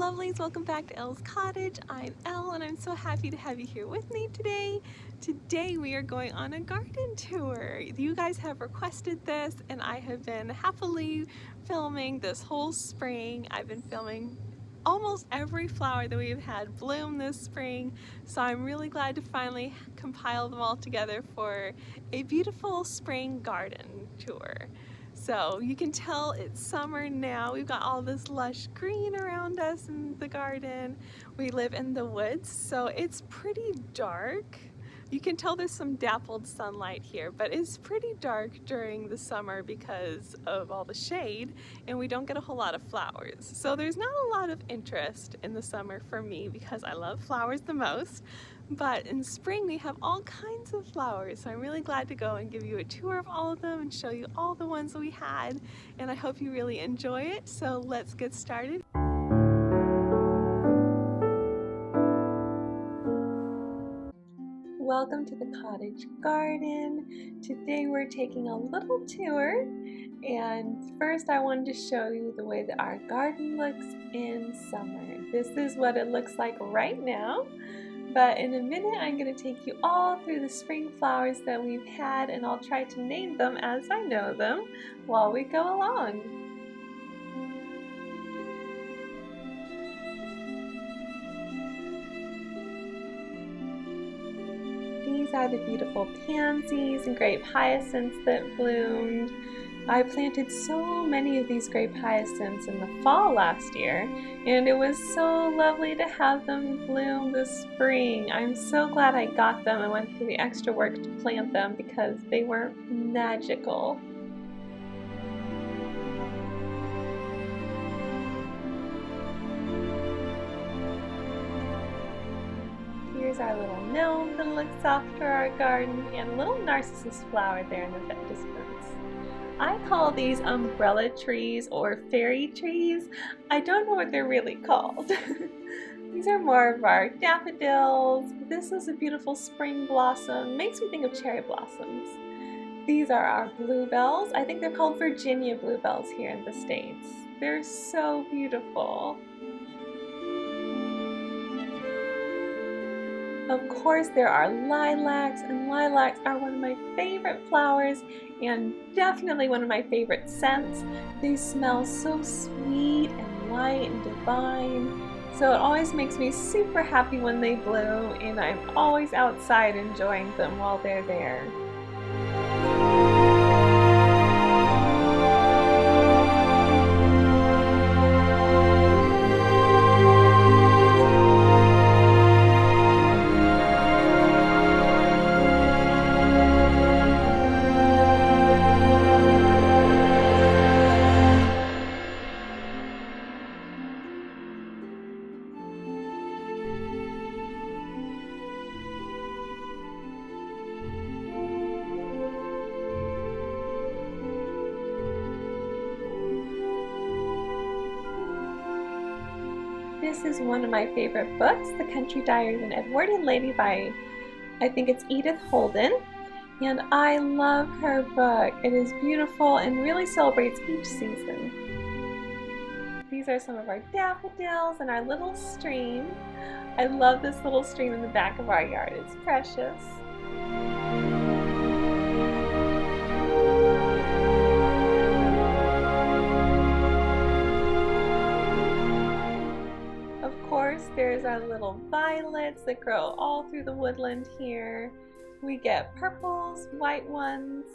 lovelies, welcome back to Elle's Cottage. I'm Elle and I'm so happy to have you here with me today. Today we are going on a garden tour. You guys have requested this and I have been happily filming this whole spring. I've been filming almost every flower that we've had bloom this spring, so I'm really glad to finally compile them all together for a beautiful spring garden tour. So you can tell it's summer now. We've got all this lush green around us in the garden. We live in the woods, so it's pretty dark. You can tell there's some dappled sunlight here, but it's pretty dark during the summer because of all the shade, and we don't get a whole lot of flowers. So there's not a lot of interest in the summer for me because I love flowers the most. But in spring we have all kinds of flowers, so I'm really glad to go and give you a tour of all of them and show you all the ones that we had, and I hope you really enjoy it. So let's get started. Welcome to the cottage garden. Today we're taking a little tour, and first I wanted to show you the way that our garden looks in summer. This is what it looks like right now. But in a minute, I'm going to take you all through the spring flowers that we've had, and I'll try to name them as I know them while we go along. These are the beautiful pansies and grape hyacinths that bloomed. I planted so many of these grape hyacinths in the fall last year, and it was so lovely to have them bloom this spring. I'm so glad I got them and went through the extra work to plant them because they were magical. Here's our little gnome that looks after our garden, and a little narcissus flower there in the distance. I call these umbrella trees or fairy trees. I don't know what they're really called. These are more of our daffodils. This is a beautiful spring blossom. Makes me think of cherry blossoms. These are our bluebells. I think they're called Virginia bluebells here in the States. They're so beautiful. Of course, there are lilacs, and lilacs are one of my favorite flowers and definitely one of my favorite scents. They smell so sweet and light and divine, so it always makes me super happy when they bloom, and I'm always outside enjoying them while they're there. This is one of my favorite books, The Country Diaries of an Edwardian Lady by, I think it's Edith Holden, and I love her book. It is beautiful and really celebrates each season. These are some of our daffodils and our little stream. I love this little stream in the back of our yard. It's precious. There's our little violets that grow all through the woodland here. We get purples, white ones,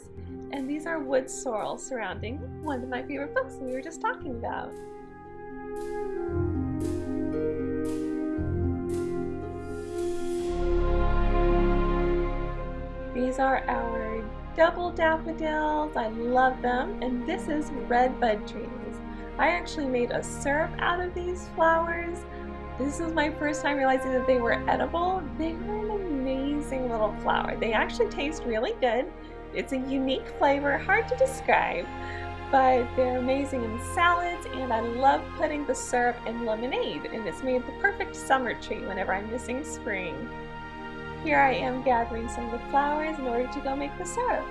and these are wood sorrel surrounding one of my favorite books that we were just talking about. These are our double daffodils. I love them, and this is red bud trees. I actually made a syrup out of these flowers. This was my first time realizing that they were edible. They were an amazing little flower. They actually taste really good. It's a unique flavor, hard to describe, but they're amazing in salads, and I love putting the syrup in lemonade, and it's made the perfect summer treat whenever I'm missing spring. Here I am gathering some of the flowers in order to go make the syrup.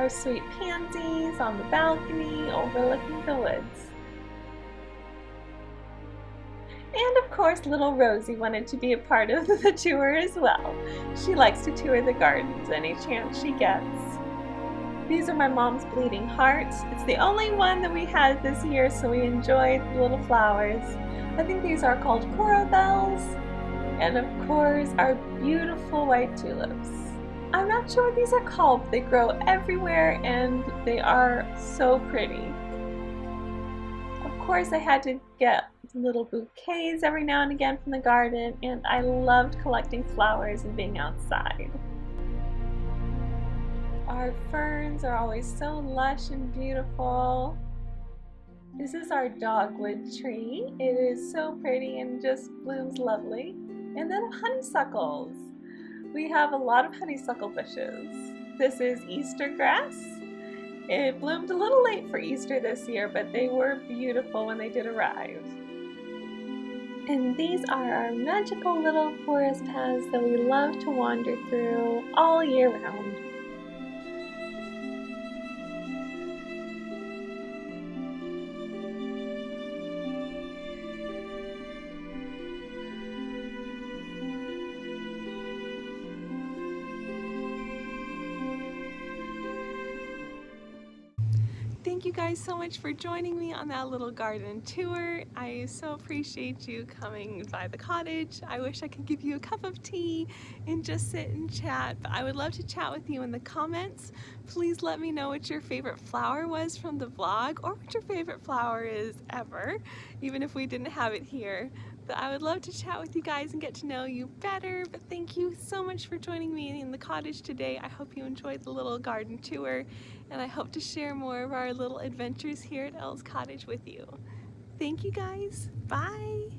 Our our sweet pansies on the balcony overlooking the woods. And of course, little Rosie wanted to be a part of the tour as well. She likes to tour the gardens any chance she gets. These are my mom's bleeding hearts. It's the only one that we had this year, so we enjoyed the little flowers. I think these are called coral bells. And of course, our beautiful white tulips. I'm not sure what these are called, but they grow everywhere and they are so pretty. Of course, I had to get little bouquets every now and again from the garden, and I loved collecting flowers and being outside. Our ferns are always so lush and beautiful. This is our dogwood tree. It is so pretty and just blooms lovely. And then honeysuckles. We have a lot of honeysuckle bushes. This is Easter grass. It bloomed a little late for Easter this year, but they were beautiful when they did arrive. And these are our magical little forest paths that we love to wander through all year round. Thank you guys so much for joining me on that little garden tour. I so appreciate you coming by the cottage. I wish I could give you a cup of tea and just sit and chat, but I would love to chat with you in the comments. Please let me know what your favorite flower was from the vlog, or what your favorite flower is ever, even if we didn't have it here. But I would love to chat with you guys and get to know you better. But thank you so much for joining me in the cottage today. I hope you enjoyed the little garden tour, and I hope to share more of our little adventures here at Elle's Cottage with you. Thank you guys. Bye.